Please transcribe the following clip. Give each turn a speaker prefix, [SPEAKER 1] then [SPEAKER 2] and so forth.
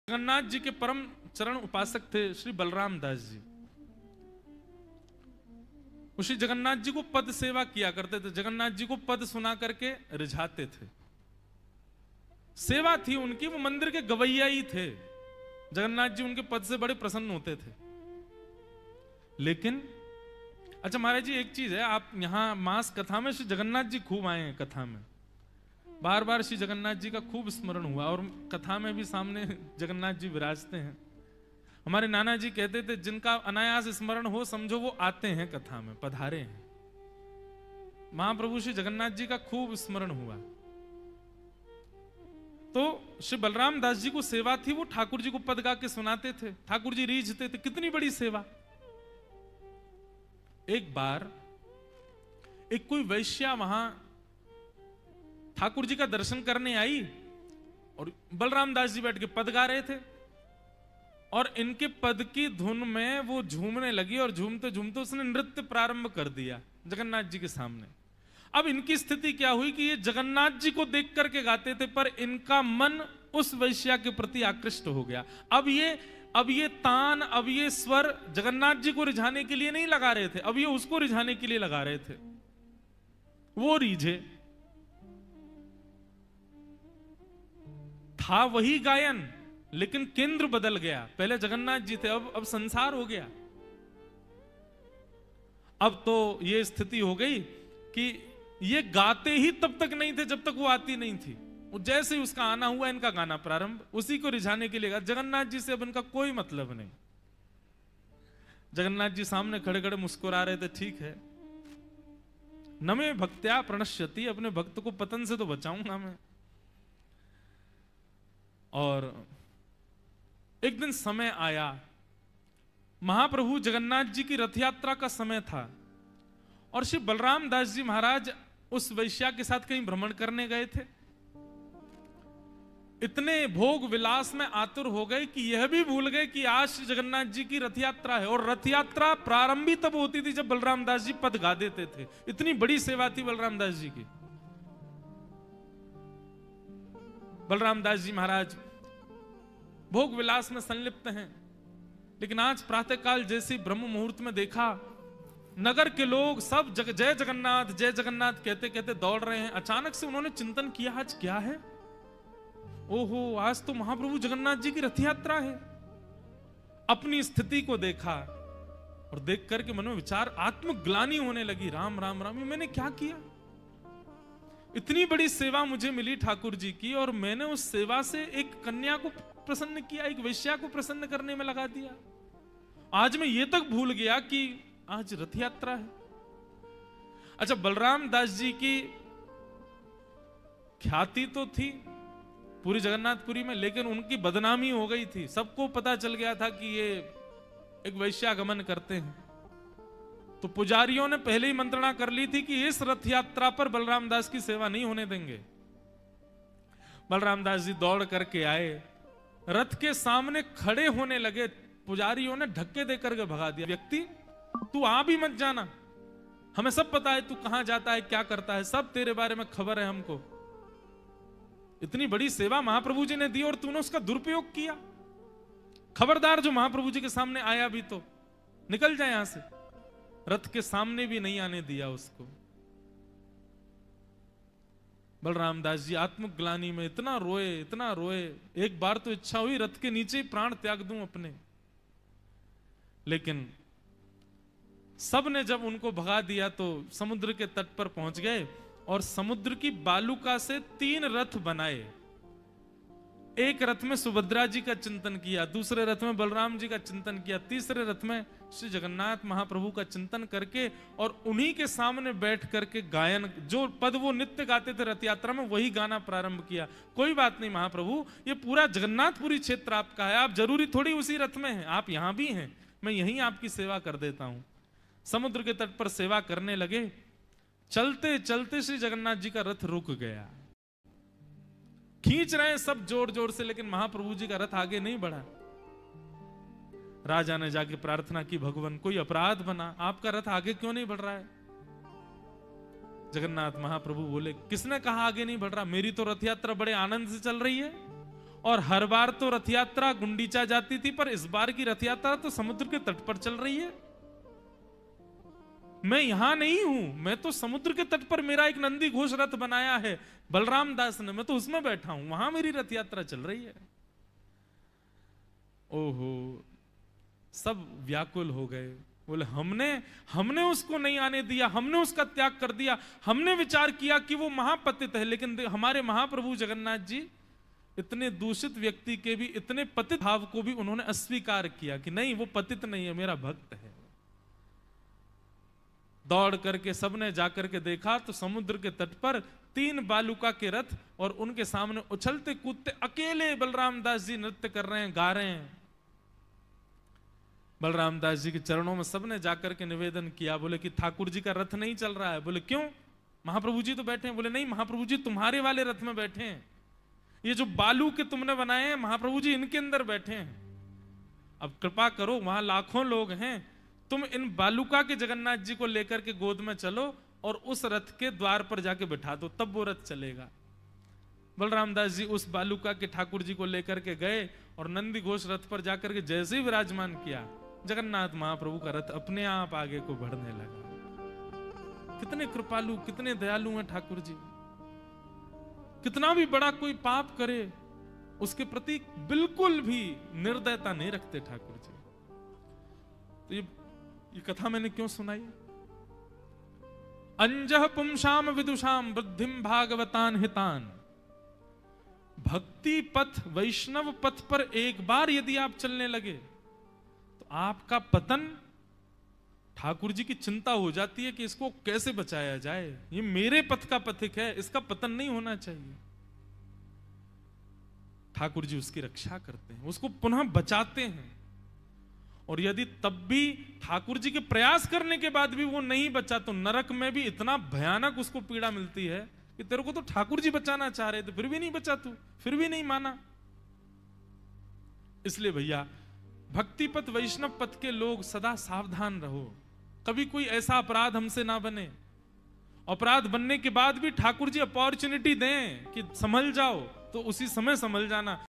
[SPEAKER 1] जगन्नाथ जी के परम चरण उपासक थे श्री बलराम दास जी। श्री जगन्नाथ जी को पद सेवा किया करते थे, जगन्नाथ जी को पद सुना करके रिझाते थे। सेवा थी उनकी, वो मंदिर के गवैया ही थे। जगन्नाथ जी उनके पद से बड़े प्रसन्न होते थे। लेकिन अच्छा महाराज जी, एक चीज है, आप यहां मास कथा में श्री जगन्नाथ जी खूब आए हैं। कथा में बार बार श्री जगन्नाथ जी का खूब स्मरण हुआ और कथा में भी सामने जगन्नाथ जी विराजते हैं। हमारे नाना जी कहते थे, जिनका अनायास स्मरण हो समझो वो आते हैं कथा में, पधारे हैं। महाप्रभु श्री जगन्नाथ जी का खूब स्मरण हुआ। तो श्री बलराम दास जी को सेवा थी, वो ठाकुर जी को पद गा के सुनाते थे, ठाकुर जी रीझते थे। कितनी बड़ी सेवा। एक बार एक कोई वैश्या वहां ठाकुर जी का दर्शन करने आई और बलराम दास जी बैठ के पद गा रहे थे और इनके पद की धुन में वो झूमने लगी और झूमते झूमते उसने नृत्य प्रारंभ कर दिया जगन्नाथ जी के सामने। अब इनकी स्थिति क्या हुई कि ये जगन्नाथ जी को देख करके गाते थे, पर इनका मन उस वैश्या के प्रति आकृष्ट हो गया। अब ये तान, अब ये स्वर जगन्नाथ जी को रिझाने के लिए नहीं लगा रहे थे, अब ये उसको रिझाने के लिए लगा रहे थे। वो रीझे, था वही गायन, लेकिन केंद्र बदल गया। पहले जगन्नाथ जी थे, अब संसार हो गया। अब तो ये स्थिति हो गई कि ये गाते ही तब तक नहीं थे जब तक वो आती नहीं थी। जैसे ही उसका आना हुआ, इनका गाना प्रारंभ, उसी को रिझाने के लिए। जगन्नाथ जी से अब इनका कोई मतलब नहीं। जगन्नाथ जी सामने खड़े खड़े मुस्कुरा रहे थे, ठीक है, नमे भक्त्या प्रणश्यति, अपने भक्त को पतन से तो बचाऊंगा मैं। और एक दिन समय आया, महाप्रभु जगन्नाथ जी की रथ यात्रा का समय था और श्री बलराम दास जी महाराज उस वैश्या के साथ कहीं भ्रमण करने गए थे। इतने भोग विलास में आतुर हो गए कि यह भी भूल गए कि आज श्री जगन्नाथ जी की रथ यात्रा है। और रथ यात्रा प्रारंभ तब होती थी जब बलराम दास जी पद गा देते थे। इतनी बड़ी सेवा थी बलराम दास जी की। बलराम दास जी महाराज भोग विलास में संलिप्त हैं, लेकिन आज प्रातःकाल जैसे ब्रह्म मुहूर्त में देखा, नगर के लोग सब जय जगन्नाथ कहते कहते दौड़ रहे हैं। अचानक से उन्होंने चिंतन किया, आज क्या है? ओहो, आज तो महाप्रभु जगन्नाथ जी की रथ यात्रा है। अपनी स्थिति को देखा और देख करके मन में विचार, आत्मग्लानि होने लगी। राम राम राम, मैंने क्या किया? इतनी बड़ी सेवा मुझे मिली ठाकुर जी की और मैंने उस सेवा से एक कन्या को प्रसन्न किया, एक वैश्या को प्रसन्न करने में लगा दिया। आज मैं ये तक भूल गया कि आज रथ यात्रा है। अच्छा, बलराम दास जी की ख्याति तो थी पूरी जगन्नाथपुरी में, लेकिन उनकी बदनामी हो गई थी। सबको पता चल गया था कि ये एक वैश्यागमन करते हैं। तो पुजारियों ने पहले ही मंत्रणा कर ली थी कि इस रथ यात्रा पर बलराम दास की सेवा नहीं होने देंगे। बलराम दास जी दौड़ करके आए, रथ के सामने खड़े होने लगे। पुजारियों ने धक्के देकर के भगा दिया, व्यक्ति तू आ भी मत जाना, हमें सब पता है तू कहां जाता है, क्या करता है, सब तेरे बारे में खबर है हमको। इतनी बड़ी सेवा महाप्रभु जी ने दी और तूने उसका दुरुपयोग किया। खबरदार, जो महाप्रभु जी के सामने आया भी तो निकल जाए यहां से। रथ के सामने भी नहीं आने दिया उसको। बलराम दास जी आत्मग्लानि में इतना रोए। एक बार तो इच्छा हुई रथ के नीचे ही प्राण त्याग दूं अपने। लेकिन सब ने जब उनको भगा दिया तो समुद्र के तट पर पहुंच गए और समुद्र की बालुका से 3 रथ बनाए। एक रथ में सुभद्रा जी का चिंतन किया, दूसरे रथ में बलराम जी का चिंतन किया, तीसरे रथ में श्री जगन्नाथ महाप्रभु का चिंतन करके और उन्हीं के सामने बैठ करके गायन, जो पद वो नित्य गाते थे रथ यात्रा में, वही गाना प्रारंभ किया। कोई बात नहीं महाप्रभु, ये पूरा जगन्नाथपुरी क्षेत्र आपका है, आप जरूरी थोड़ी उसी रथ में हैं, आप यहां भी हैं, मैं यहीं आपकी सेवा कर देता हूं। समुद्र के तट पर सेवा करने लगे। चलते चलते श्री जगन्नाथ जी का रथ रुक गया। खींच रहे हैं सब जोर जोर से, लेकिन महाप्रभु जी का रथ आगे नहीं बढ़ा। राजा ने जाके प्रार्थना की, भगवान कोई अपराध बना, आपका रथ आगे क्यों नहीं बढ़ रहा है? जगन्नाथ महाप्रभु बोले, किसने कहा आगे नहीं बढ़ रहा? मेरी तो रथ यात्रा बड़े आनंद से चल रही है और हर बार तो रथ यात्रा गुंडीचा जाती थी, पर इस बार की रथ यात्रा तो समुद्र के तट पर चल रही है। मैं यहां नहीं हूं, मैं तो समुद्र के तट पर मेरा एक नंदी घोष रथ बनाया है बलराम दास ने, मैं तो उसमें बैठा हूं, वहां मेरी रथ यात्रा चल रही है। ओहो, सब व्याकुल हो गए। बोले हमने उसको नहीं आने दिया, हमने उसका त्याग कर दिया, हमने विचार किया कि वो महापतित है, लेकिन हमारे महाप्रभु जगन्नाथ जी इतने दूषित व्यक्ति के भी, इतने पतित भाव को भी उन्होंने अस्वीकार किया कि नहीं, वो पतित नहीं है, मेरा भक्त है। दौड़ करके सबने जाकर के देखा तो समुद्र के तट पर 3 बालुका के रथ और उनके सामने उछलते कूदते अकेले बलराम दास जी नृत्य कर रहे हैं, गा रहे हैं। बलराम दास जी के चरणों में सबने जाकर के निवेदन किया, बोले कि ठाकुर जी का रथ नहीं चल रहा है। बोले क्यों, महाप्रभु जी तो बैठे हैं। बोले नहीं, महाप्रभु जी तुम्हारे वाले रथ में बैठे हैं, ये जो बालू के तुमने बनाए हैं महाप्रभु जी इनके अंदर बैठे हैं। अब कृपा करो, वहां लाखों लोग हैं, तुम इन बालुका के जगन्नाथ जी को लेकर के गोद में चलो और उस रथ के द्वार पर जाके बिठा दो, तब वो रथ चलेगा। बलराम दास जी उस बालुका के ठाकुर जी को लेकर के गए और नंदी घोष रथ पर जाकर के जैसे ही विराजमान किया, जगन्नाथ महाप्रभु का रथ अपने आप आगे को बढ़ने लगा। कितने कृपालु, कितने दयालु हैं ठाकुर जी। कितना भी बड़ा कोई पाप करे उसके प्रति बिल्कुल भी निर्दयता नहीं रखते ठाकुर जी। तो ये कथा मैंने क्यों सुनाई? अंजह पुंसाम विदुषाम वृद्धिम भागवतान हितान। भक्ति पथ, वैष्णव पथ पर एक बार यदि आप चलने लगे तो आपका पतन, ठाकुर जी की चिंता हो जाती है कि इसको कैसे बचाया जाए, ये मेरे पथ का पथिक है, इसका पतन नहीं होना चाहिए। ठाकुर जी उसकी रक्षा करते हैं, उसको पुनः बचाते हैं। और यदि तब भी ठाकुर जी के प्रयास करने के बाद भी वो नहीं बचा तो नरक में भी इतना भयानक उसको पीड़ा मिलती है कि तेरे को तो ठाकुर जी बचाना चाह रहे थे, फिर भी नहीं बचा, तू फिर भी नहीं माना। इसलिए भैया, भक्ति पथ, वैष्णव पथ के लोग सदा सावधान रहो, कभी कोई ऐसा अपराध हमसे ना बने। अपराध बनने के बाद भी ठाकुर जी अपॉर्चुनिटी दें कि संभल जाओ, तो उसी समय संभल जाना।